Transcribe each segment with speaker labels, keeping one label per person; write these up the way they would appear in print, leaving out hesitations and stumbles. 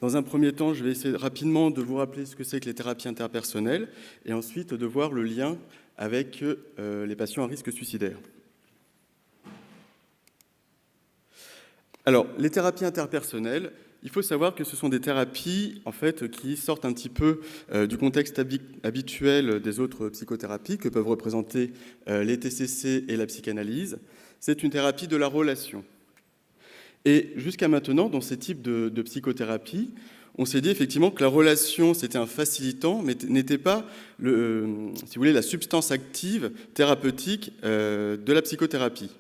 Speaker 1: Dans un premier temps, je vais essayer rapidement de vous rappeler ce que c'est que les thérapies interpersonnelles et ensuite de voir le lien avec les patients à risque suicidaire. Alors, les thérapies interpersonnelles, il faut savoir que ce sont des thérapies en fait, qui sortent un petit peu du contexte habituel des autres psychothérapies que peuvent représenter les TCC et la psychanalyse. C'est une thérapie de la relation. Et jusqu'à maintenant, dans ces types de psychothérapie, on s'est dit effectivement que la relation, c'était un facilitant, mais n'était pas, si vous voulez, la substance active thérapeutique de la psychothérapie.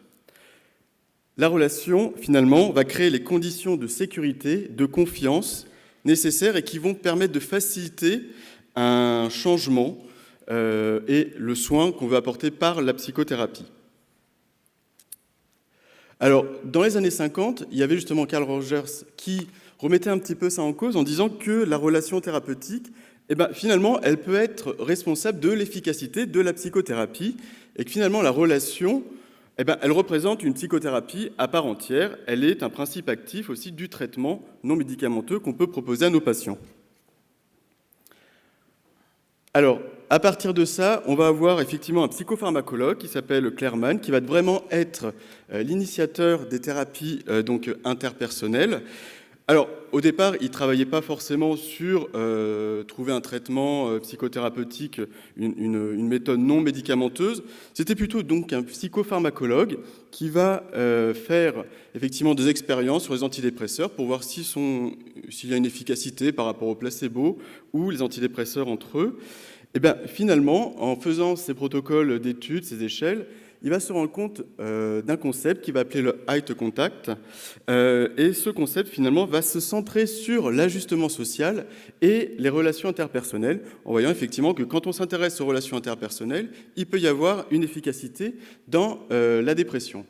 Speaker 1: La relation, finalement, va créer les conditions de sécurité, de confiance nécessaires et qui vont permettre de faciliter un changement et le soin qu'on veut apporter par la psychothérapie. Alors, dans les années 50, il y avait justement Carl Rogers qui remettait un petit peu ça en cause en disant que la relation thérapeutique, finalement, elle peut être responsable de l'efficacité de la psychothérapie et que finalement, la relation, elle représente une psychothérapie à part entière. Elle est un principe actif aussi du traitement non médicamenteux qu'on peut proposer à nos patients. Alors, à partir de ça, on va avoir effectivement un psychopharmacologue qui s'appelle Clerman, qui va vraiment être l'initiateur des thérapies donc interpersonnelles. Alors, au départ, il ne travaillait pas forcément sur trouver un traitement psychothérapeutique, une méthode non médicamenteuse. C'était plutôt donc un psychopharmacologue qui va faire effectivement des expériences sur les antidépresseurs pour voir s'il y a une efficacité par rapport au placebo ou les antidépresseurs entre eux. Et finalement, en faisant ces protocoles d'études, ces échelles, il va se rendre compte d'un concept qu'il va appeler le height contact. Et ce concept, finalement, va se centrer sur l'ajustement social et les relations interpersonnelles, en voyant effectivement que quand on s'intéresse aux relations interpersonnelles, il peut y avoir une efficacité dans la dépression.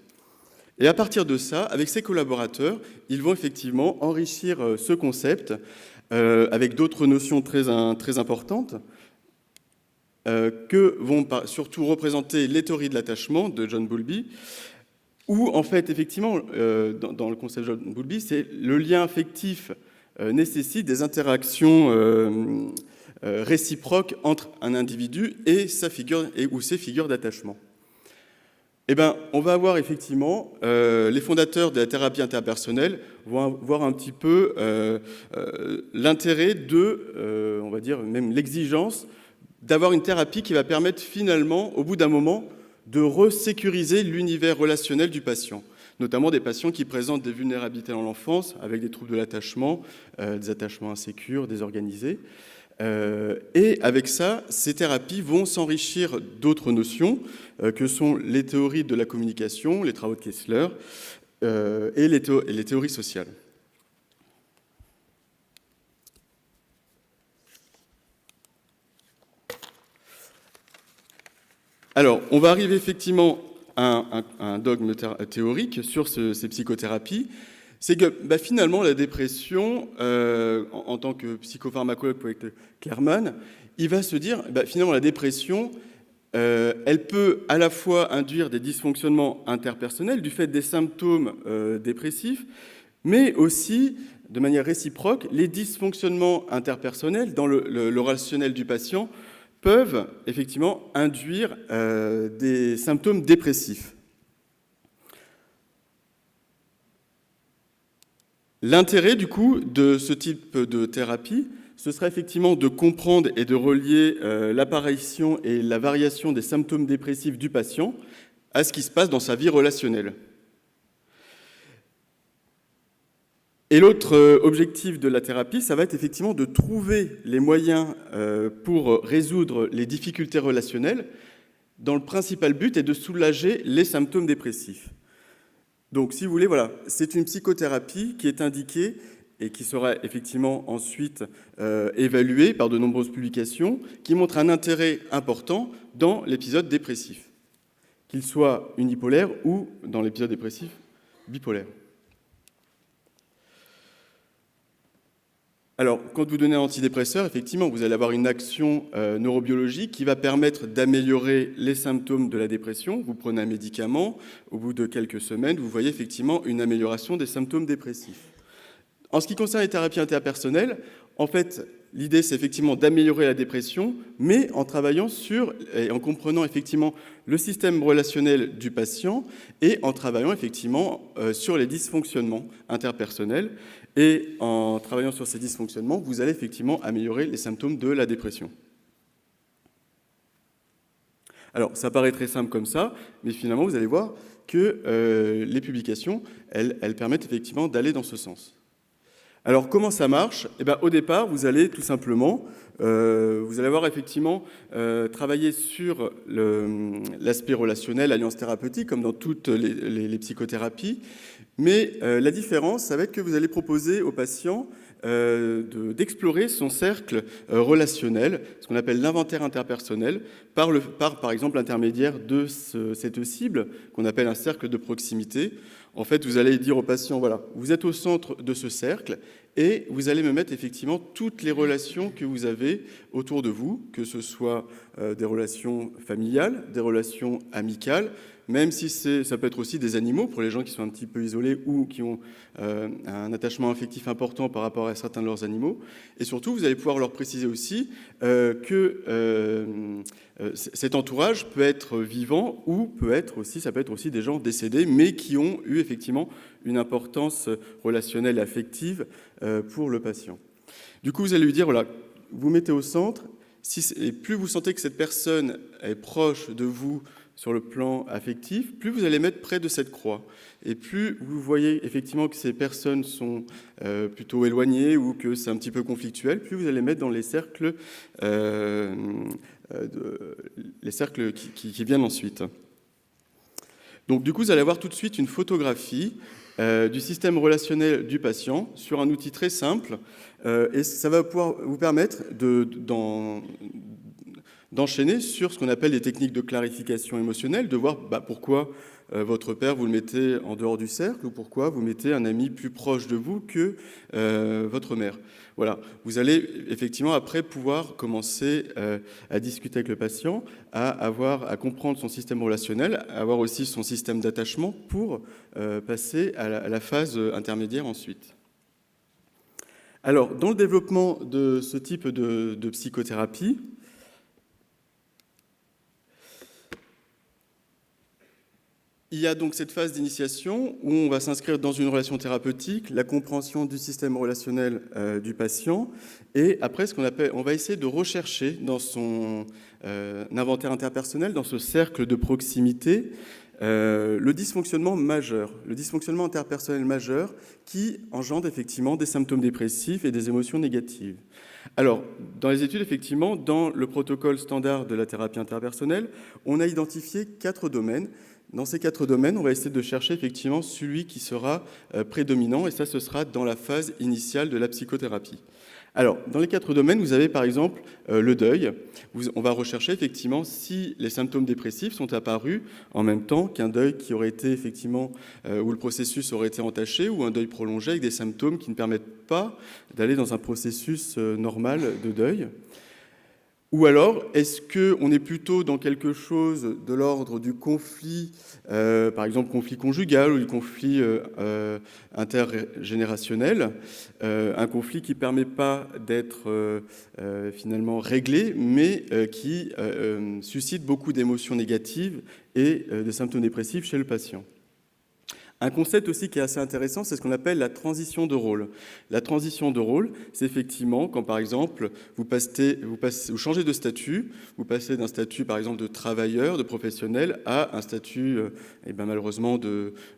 Speaker 1: Et à partir de ça, avec ses collaborateurs, ils vont effectivement enrichir ce concept avec d'autres notions très importantes, que vont surtout représenter les théories de l'attachement de John Bowlby, où en fait, effectivement, dans le concept de John Bowlby, c'est le lien affectif nécessite des interactions réciproques entre un individu et sa figure ou ses figures d'attachement. On va avoir effectivement, les fondateurs de la thérapie interpersonnelle vont voir un petit peu l'intérêt de, on va dire même l'exigence, d'avoir une thérapie qui va permettre finalement, au bout d'un moment, de resécuriser l'univers relationnel du patient, notamment des patients qui présentent des vulnérabilités dans l'enfance, avec des troubles de l'attachement, des attachements insécures, désorganisés. Et avec ça, ces thérapies vont s'enrichir d'autres notions, que sont les théories de la communication, les travaux de Kessler, et les théories sociales. Alors, on va arriver effectivement à un dogme théorique sur ces psychothérapies. C'est que finalement, la dépression, en tant que psychopharmacologue avec Clerman, il va se dire, finalement, la dépression, elle peut à la fois induire des dysfonctionnements interpersonnels du fait des symptômes dépressifs, mais aussi, de manière réciproque, les dysfonctionnements interpersonnels dans le relationnel du patient peuvent effectivement induire des symptômes dépressifs. L'intérêt du coup de ce type de thérapie, ce serait effectivement de comprendre et de relier l'apparition et la variation des symptômes dépressifs du patient à ce qui se passe dans sa vie relationnelle. Et l'autre objectif de la thérapie, ça va être effectivement de trouver les moyens pour résoudre les difficultés relationnelles, dont le principal but est de soulager les symptômes dépressifs. Donc, si vous voulez, voilà, c'est une psychothérapie qui est indiquée et qui sera effectivement ensuite évaluée par de nombreuses publications, qui montrent un intérêt important dans l'épisode dépressif, qu'il soit unipolaire ou, dans l'épisode dépressif, bipolaire. Alors, quand vous donnez un antidépresseur, effectivement, vous allez avoir une action neurobiologique qui va permettre d'améliorer les symptômes de la dépression. Vous prenez un médicament, au bout de quelques semaines, vous voyez effectivement une amélioration des symptômes dépressifs. En ce qui concerne les thérapies interpersonnelles, en fait, l'idée, c'est effectivement d'améliorer la dépression, mais en travaillant sur et en comprenant effectivement le système relationnel du patient et en travaillant effectivement sur les dysfonctionnements interpersonnels. Et en travaillant sur ces dysfonctionnements, vous allez effectivement améliorer les symptômes de la dépression. Alors, ça paraît très simple comme ça, mais finalement, vous allez voir que les publications, elles permettent effectivement d'aller dans ce sens. Alors, comment ça marche ? Eh bien, au départ, vous allez tout simplement, vous allez avoir effectivement travaillé sur l'aspect relationnel, l'alliance thérapeutique, comme dans toutes les psychothérapies. Mais la différence, ça va être que vous allez proposer aux patients d'explorer son cercle relationnel, ce qu'on appelle l'inventaire interpersonnel, par exemple l'intermédiaire de cette cible qu'on appelle un cercle de proximité. En fait, vous allez dire au patient, voilà, vous êtes au centre de ce cercle et vous allez me mettre effectivement toutes les relations que vous avez autour de vous, que ce soit des relations familiales, des relations amicales, même si ça peut être aussi des animaux pour les gens qui sont un petit peu isolés ou qui ont un attachement affectif important par rapport à certains de leurs animaux. Et surtout, vous allez pouvoir leur préciser aussi que cet entourage peut être vivant ou ça peut être aussi des gens décédés, mais qui ont eu effectivement une importance relationnelle et affective pour le patient. Du coup, vous allez lui dire, voilà, vous mettez au centre, et plus vous sentez que cette personne est proche de vous sur le plan affectif, plus vous allez mettre près de cette croix. Et plus vous voyez effectivement que ces personnes sont plutôt éloignées ou que c'est un petit peu conflictuel, plus vous allez mettre dans les cercles qui viennent ensuite. Donc du coup, vous allez avoir tout de suite une photographie du système relationnel du patient sur un outil très simple et ça va pouvoir vous permettre d'enchaîner sur ce qu'on appelle les techniques de clarification émotionnelle, de voir pourquoi votre père, vous le mettez en dehors du cercle ou pourquoi vous mettez un ami plus proche de vous que votre mère. Voilà, vous allez effectivement après pouvoir commencer à discuter avec le patient, à comprendre son système relationnel, à avoir aussi son système d'attachement pour passer à la phase intermédiaire ensuite. Alors, dans le développement de ce type de psychothérapie, il y a donc cette phase d'initiation où on va s'inscrire dans une relation thérapeutique, la compréhension du système relationnel du patient, et après, on va essayer de rechercher dans son inventaire interpersonnel, dans ce cercle de proximité, le dysfonctionnement majeur, le dysfonctionnement interpersonnel majeur qui engendre effectivement des symptômes dépressifs et des émotions négatives. Alors, dans les études, effectivement, dans le protocole standard de la thérapie interpersonnelle, on a identifié 4 domaines. Dans ces 4 domaines, on va essayer de chercher effectivement celui qui sera prédominant, et ça, ce sera dans la phase initiale de la psychothérapie. Alors, dans les 4 domaines, vous avez par exemple le deuil. On va rechercher effectivement si les symptômes dépressifs sont apparus en même temps qu'un deuil qui aurait été effectivement, où le processus aurait été entaché, ou un deuil prolongé avec des symptômes qui ne permettent pas d'aller dans un processus normal de deuil. Ou alors, est-ce qu'on est plutôt dans quelque chose de l'ordre du conflit, par exemple conflit conjugal ou du conflit intergénérationnel, un conflit qui ne permet pas d'être finalement réglé, mais qui suscite beaucoup d'émotions négatives et de symptômes dépressifs chez le patient. Un concept aussi qui est assez intéressant, c'est ce qu'on appelle la transition de rôle. La transition de rôle, c'est effectivement quand, par exemple, vous changez de statut, vous passez d'un statut, par exemple, de travailleur, de professionnel, à un statut, malheureusement,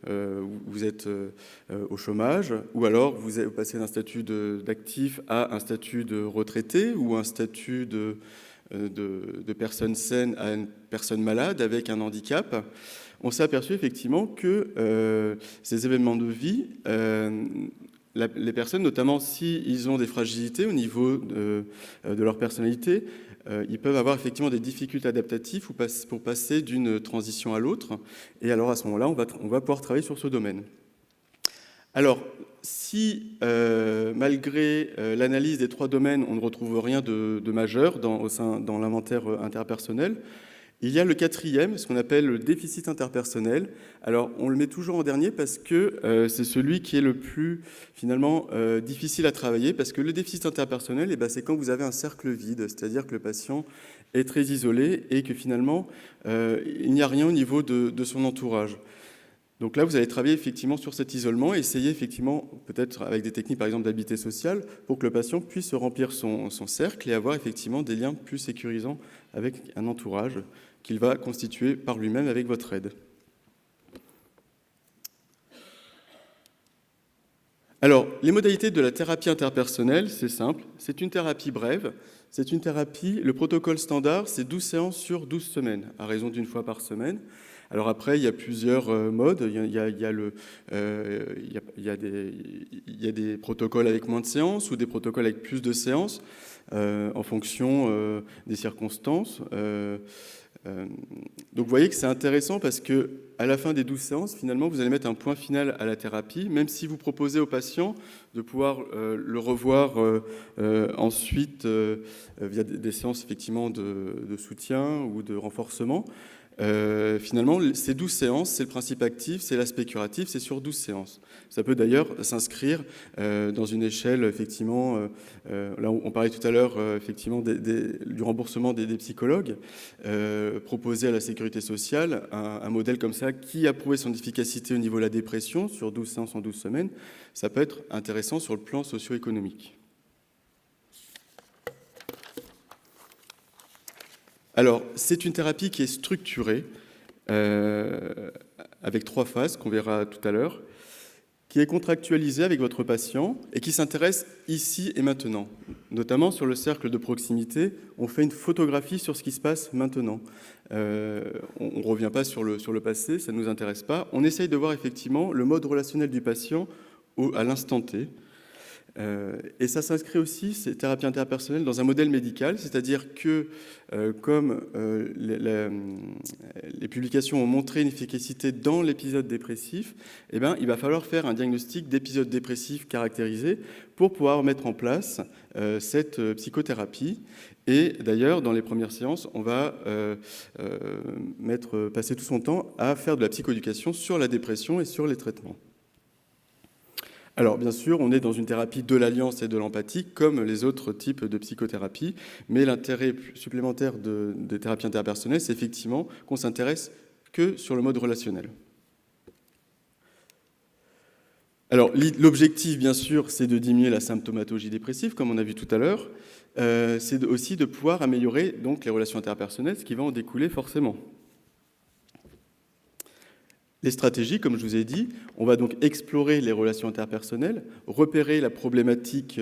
Speaker 1: vous êtes au chômage, ou alors vous passez d'un statut d'actif à un statut de retraité, ou un statut de personne saine à une personne malade avec un handicap. On s'est aperçu effectivement que ces événements de vie, les personnes, notamment s'ils ont des fragilités au niveau de leur personnalité, ils peuvent avoir effectivement des difficultés adaptatives pour passer d'une transition à l'autre. Et alors à ce moment-là, on va pouvoir travailler sur ce domaine. Alors, si malgré l'analyse des 3 domaines, on ne retrouve rien de majeur dans l'inventaire interpersonnel, Il y a le quatrième, ce qu'on appelle le déficit interpersonnel. Alors, on le met toujours en dernier parce que c'est celui qui est le plus, finalement, difficile à travailler, parce que le déficit interpersonnel, c'est quand vous avez un cercle vide, c'est-à-dire que le patient est très isolé et que finalement, il n'y a rien au niveau de son entourage. Donc là, vous allez travailler effectivement sur cet isolement et essayer effectivement, peut-être avec des techniques par exemple d'habité social, pour que le patient puisse remplir son cercle et avoir effectivement des liens plus sécurisants avec un entourage qu'il va constituer par lui-même avec votre aide. Alors, les modalités de la thérapie interpersonnelle, c'est simple, c'est une thérapie brève, c'est une thérapie, le protocole standard, c'est 12 séances sur 12 semaines, à raison d'une fois par semaine. Alors après, il y a plusieurs modes, il y a des protocoles avec moins de séances ou des protocoles avec plus de séances, en fonction des circonstances. Donc vous voyez que c'est intéressant parce que à la fin des 12 séances, finalement, vous allez mettre un point final à la thérapie, même si vous proposez au patient de pouvoir le revoir ensuite via des séances effectivement de soutien ou de renforcement. Finalement, ces 12 séances, c'est le principe actif, c'est l'aspect curatif, c'est sur 12 séances. Ça peut d'ailleurs s'inscrire dans une échelle, effectivement, là on parlait tout à l'heure, effectivement, du remboursement des psychologues, proposer à la sécurité sociale un modèle comme ça qui a prouvé son efficacité au niveau de la dépression sur 12 séances en 12 semaines, ça peut être intéressant sur le plan socio-économique. Alors, c'est une thérapie qui est structurée, avec 3 phases qu'on verra tout à l'heure, qui est contractualisée avec votre patient et qui s'intéresse ici et maintenant. Notamment sur le cercle de proximité, on fait une photographie sur ce qui se passe maintenant. On ne revient pas sur le passé, ça ne nous intéresse pas. On essaye de voir effectivement le mode relationnel du patient à l'instant T. Et ça s'inscrit aussi, ces thérapies interpersonnelles, dans un modèle médical, c'est-à-dire que, comme les publications ont montré une efficacité dans l'épisode dépressif, il va falloir faire un diagnostic d'épisode dépressif caractérisé pour pouvoir mettre en place cette psychothérapie. Et d'ailleurs, dans les premières séances, on va passer tout son temps à faire de la psychoéducation sur la dépression et sur les traitements. Alors, bien sûr, on est dans une thérapie de l'alliance et de l'empathie, comme les autres types de psychothérapie, mais l'intérêt supplémentaire des thérapies interpersonnelles, c'est effectivement qu'on s'intéresse que sur le mode relationnel. Alors, l'objectif, bien sûr, c'est de diminuer la symptomatologie dépressive, comme on a vu tout à l'heure. C'est aussi de pouvoir améliorer donc, les relations interpersonnelles, ce qui va en découler forcément. Les stratégies, comme je vous ai dit, on va donc explorer les relations interpersonnelles, repérer la problématique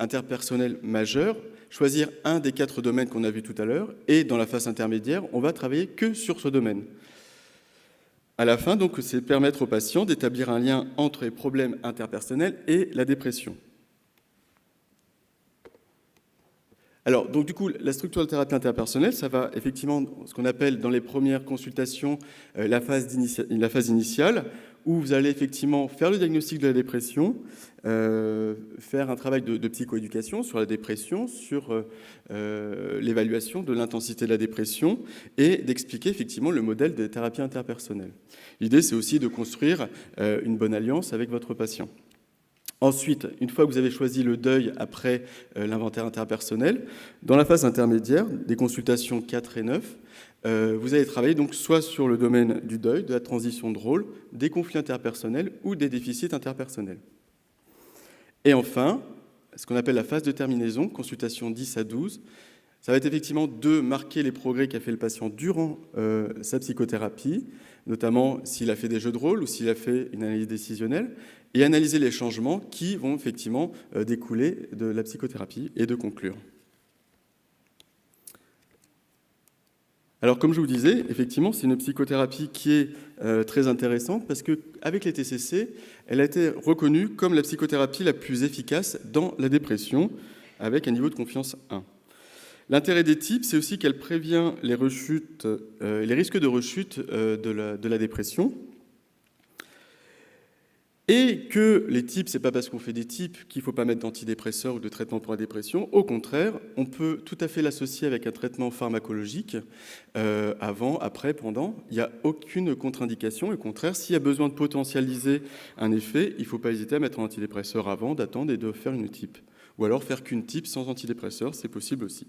Speaker 1: interpersonnelle majeure, choisir un des 4 domaines qu'on a vus tout à l'heure, et dans la phase intermédiaire, on va travailler que sur ce domaine. À la fin, donc, c'est permettre aux patients d'établir un lien entre les problèmes interpersonnels et la dépression. Alors, donc du coup, la structure de thérapie interpersonnelle, ça va effectivement, ce qu'on appelle dans les premières consultations, la phase initiale, où vous allez effectivement faire le diagnostic de la dépression, faire un travail de psychoéducation sur la dépression, sur l'évaluation de l'intensité de la dépression, et d'expliquer effectivement le modèle de thérapie interpersonnelle. L'idée, c'est aussi de construire une bonne alliance avec votre patient. Ensuite, une fois que vous avez choisi le deuil après l'inventaire interpersonnel, dans la phase intermédiaire, des consultations 4 et 9, vous allez travailler donc soit sur le domaine du deuil, de la transition de rôle, des conflits interpersonnels ou des déficits interpersonnels. Et enfin, ce qu'on appelle la phase de terminaison, consultation 10 à 12, ça va être effectivement de marquer les progrès qu'a fait le patient durant sa psychothérapie, notamment s'il a fait des jeux de rôle ou s'il a fait une analyse décisionnelle, et analyser les changements qui vont effectivement découler de la psychothérapie et de conclure. Alors, comme je vous disais, effectivement, c'est une psychothérapie qui est très intéressante parce qu'avec les TCC, elle a été reconnue comme la psychothérapie la plus efficace dans la dépression, avec un niveau de confiance 1. L'intérêt des types, c'est aussi qu'elle prévient les rechutes, les risques de rechute de la dépression. Et que les types, c'est pas parce qu'on fait des types qu'il ne faut pas mettre d'antidépresseurs ou de traitement pour la dépression. Au contraire, on peut tout à fait l'associer avec un traitement pharmacologique, avant, après, pendant. Il n'y a aucune contre-indication. Au contraire, s'il y a besoin de potentialiser un effet, il ne faut pas hésiter à mettre un antidépresseur avant, d'attendre et de faire une type. Ou alors faire qu'une type sans antidépresseur, c'est possible aussi.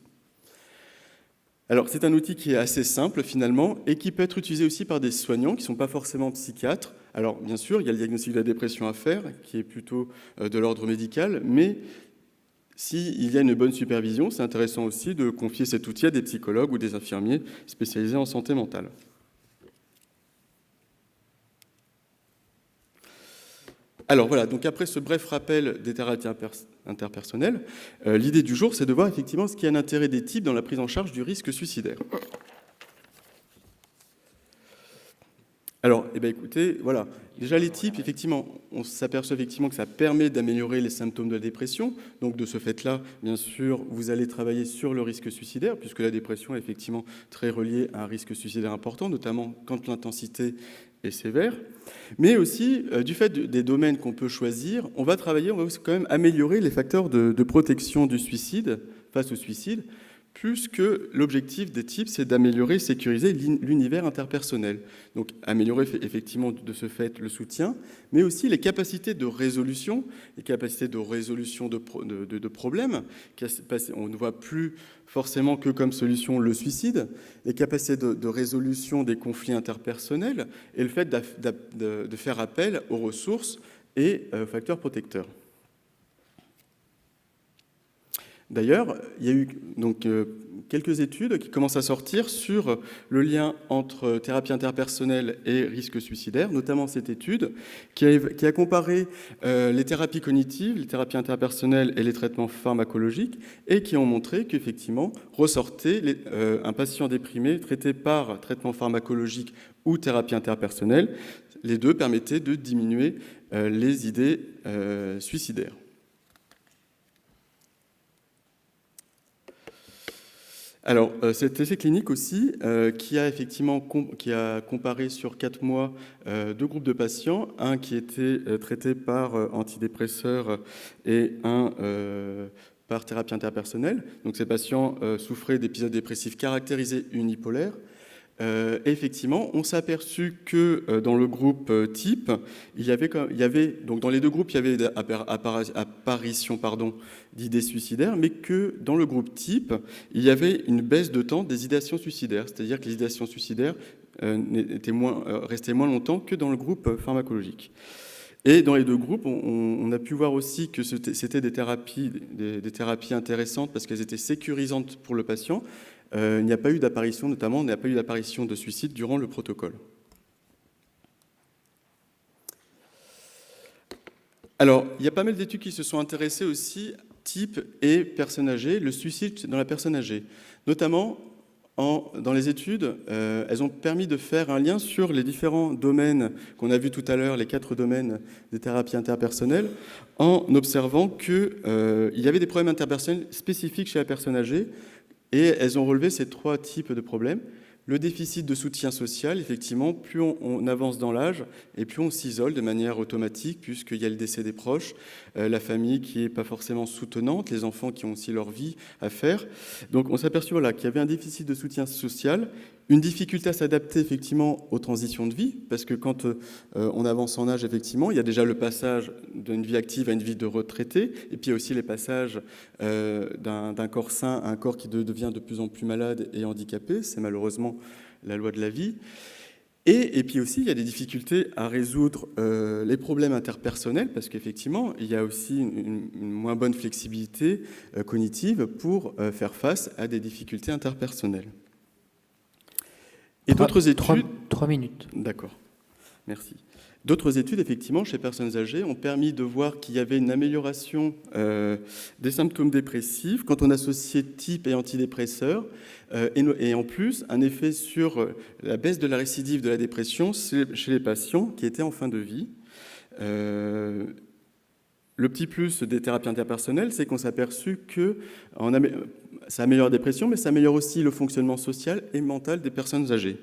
Speaker 1: Alors, c'est un outil qui est assez simple finalement et qui peut être utilisé aussi par des soignants qui ne sont pas forcément psychiatres. Alors, bien sûr, il y a le diagnostic de la dépression à faire, qui est plutôt de l'ordre médical, mais s'il y a une bonne supervision, c'est intéressant aussi de confier cet outil à des psychologues ou des infirmiers spécialisés en santé mentale. Alors voilà, donc après ce bref rappel des thérapies interpersonnelles, l'idée du jour, c'est de voir effectivement ce qui est l'intérêt des types dans la prise en charge du risque suicidaire. Alors, écoutez, voilà. Déjà, les types, effectivement, on s'aperçoit effectivement que ça permet d'améliorer les symptômes de la dépression. Donc, de ce fait-là, bien sûr, vous allez travailler sur le risque suicidaire, puisque la dépression est effectivement très reliée à un risque suicidaire important, notamment quand l'intensité est sévère. Mais aussi, du fait des domaines qu'on peut choisir, on va aussi quand même améliorer les facteurs de protection du suicide, face au suicide, plus que l'objectif des types, c'est d'améliorer et sécuriser l'univers interpersonnel. Donc améliorer effectivement de ce fait le soutien, mais aussi les capacités de résolution, de problèmes. On ne voit plus forcément que comme solution le suicide, les capacités de résolution des conflits interpersonnels et le fait de faire appel aux ressources et facteurs protecteurs. D'ailleurs, il y a eu donc, quelques études qui commencent à sortir sur le lien entre thérapie interpersonnelle et risque suicidaire, notamment cette étude qui a comparé les thérapies cognitives, les thérapies interpersonnelles et les traitements pharmacologiques, et qui ont montré qu'effectivement, ressortait un patient déprimé traité par traitement pharmacologique ou thérapie interpersonnelle, les deux permettaient de diminuer les idées suicidaires. Alors, cet essai clinique aussi, qui a comparé sur 4 mois 2 groupes de patients, un qui était traité par antidépresseurs et un par thérapie interpersonnelle. Donc, ces patients souffraient d'épisodes dépressifs caractérisés unipolaires. Effectivement, on s'est aperçu que dans le groupe type, donc dans les deux groupes, il y avait apparition d'idées suicidaires, mais que dans le groupe type, il y avait une baisse de temps des idéations suicidaires, c'est-à-dire que les idéations suicidaires restaient moins longtemps que dans le groupe pharmacologique. Et dans les deux groupes, on a pu voir aussi que c'était des thérapies intéressantes parce qu'elles étaient sécurisantes pour le patient. Il n'y a pas eu d'apparition, notamment, de suicide durant le protocole. Alors, il y a pas mal d'études qui se sont intéressées aussi, type et personnes âgées, le suicide dans la personne âgée. Notamment, dans les études, elles ont permis de faire un lien sur les différents domaines qu'on a vus tout à l'heure, les 4 domaines des thérapies interpersonnelles, en observant qu'il y avait des problèmes interpersonnels spécifiques chez la personne âgée. Et elles ont relevé ces 3 types de problèmes. Le déficit de soutien social, effectivement, plus on avance dans l'âge et plus on s'isole de manière automatique, puisqu'il y a le décès des proches, la famille qui n'est pas forcément soutenante, les enfants qui ont aussi leur vie à faire. Donc on s'est aperçu qu'il y avait un déficit de soutien social, une difficulté à s'adapter effectivement aux transitions de vie, parce que quand on avance en âge, effectivement, il y a déjà le passage d'une vie active à une vie de retraité, et puis il y a aussi les passages d'un corps sain à un corps qui devient de plus en plus malade et handicapé. C'est malheureusement la loi de la vie. Et puis aussi, il y a des difficultés à résoudre les problèmes interpersonnels, parce qu'effectivement, il y a aussi une moins bonne flexibilité cognitive pour faire face à des difficultés interpersonnelles. Et d'autres études...
Speaker 2: 3 minutes.
Speaker 1: D'accord, merci. D'autres études, effectivement, chez personnes âgées, ont permis de voir qu'il y avait une amélioration des symptômes dépressifs quand on associait type et antidépresseurs, et en plus, un effet sur la baisse de la récidive de la dépression chez les patients qui étaient en fin de vie. Le petit plus des thérapies interpersonnelles, c'est qu'on s'est aperçu que ça améliore la dépression, mais ça améliore aussi le fonctionnement social et mental des personnes âgées.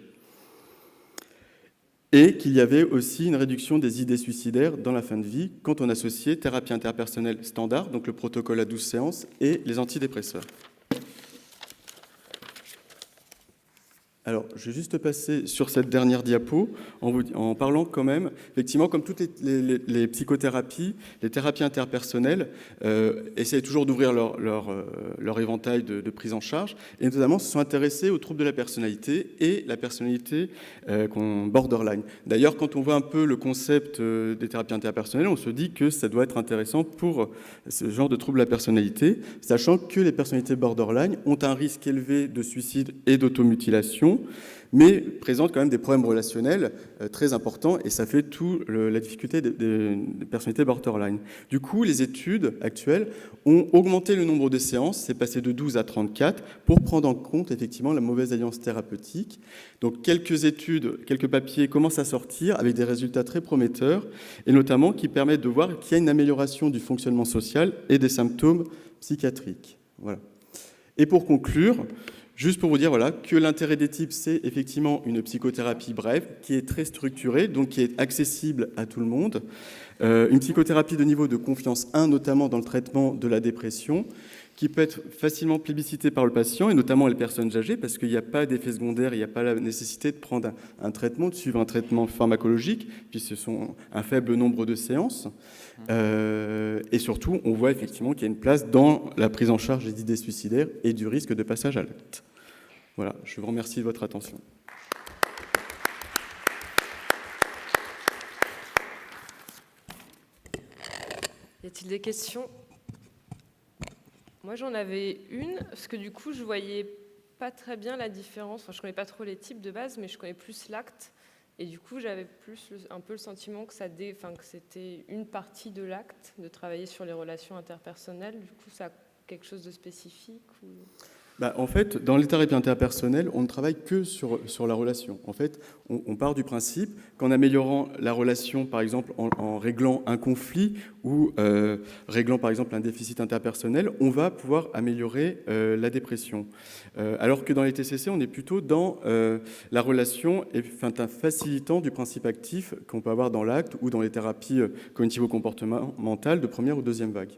Speaker 1: et qu'il y avait aussi une réduction des idées suicidaires dans la fin de vie quand on associait thérapie interpersonnelle standard, donc le protocole à 12 séances, et les antidépresseurs. Alors, je vais juste passer sur cette dernière diapo en parlant quand même, effectivement, comme toutes les psychothérapies, les thérapies interpersonnelles essayent toujours d'ouvrir leur éventail de prise en charge, et notamment se sont intéressés aux troubles de la personnalité et la personnalité borderline. D'ailleurs, quand on voit un peu le concept des thérapies interpersonnelles, on se dit que ça doit être intéressant pour ce genre de troubles de la personnalité, sachant que les personnalités borderline ont un risque élevé de suicide et d'automutilation, mais présentent quand même des problèmes relationnels très importants, et ça fait tout la difficulté des personnalités borderline. Du coup, les études actuelles ont augmenté le nombre de séances, c'est passé de 12 à 34, pour prendre en compte effectivement la mauvaise alliance thérapeutique. Donc quelques études, quelques papiers commencent à sortir avec des résultats très prometteurs, et notamment qui permettent de voir qu'il y a une amélioration du fonctionnement social et des symptômes psychiatriques. Voilà. Et pour conclure, juste pour vous dire que l'intérêt des TIPS, c'est effectivement une psychothérapie brève, qui est très structurée, donc qui est accessible à tout le monde. Une psychothérapie de niveau de confiance 1, notamment dans le traitement de la dépression, qui peut être facilement plébiscitée par le patient, et notamment les personnes âgées, parce qu'il n'y a pas d'effet secondaire, il n'y a pas la nécessité de prendre un traitement, de suivre un traitement pharmacologique, puis ce sont un faible nombre de séances. Et surtout, on voit effectivement qu'il y a une place dans la prise en charge des idées suicidaires et du risque de passage à l'acte. Voilà, je vous remercie de votre attention.
Speaker 2: Y a-t-il des questions ? Moi, j'en avais une, parce que du coup, je voyais pas très bien la différence. Enfin, je connais pas trop les types de base, mais je connais plus l'acte. Et du coup, j'avais plus un peu le sentiment que que c'était une partie de l'acte, de travailler sur les relations interpersonnelles. Du coup, ça a quelque chose de spécifique ou...
Speaker 1: En fait, dans les thérapies interpersonnelles, on ne travaille que sur la relation. En fait, on part du principe qu'en améliorant la relation, par exemple, en réglant un conflit ou réglant, par exemple, un déficit interpersonnel, on va pouvoir améliorer la dépression. Alors que dans les TCC, on est plutôt dans la relation et un facilitant du principe actif qu'on peut avoir dans l'acte ou dans les thérapies cognitivo-comportementales de première ou deuxième vague.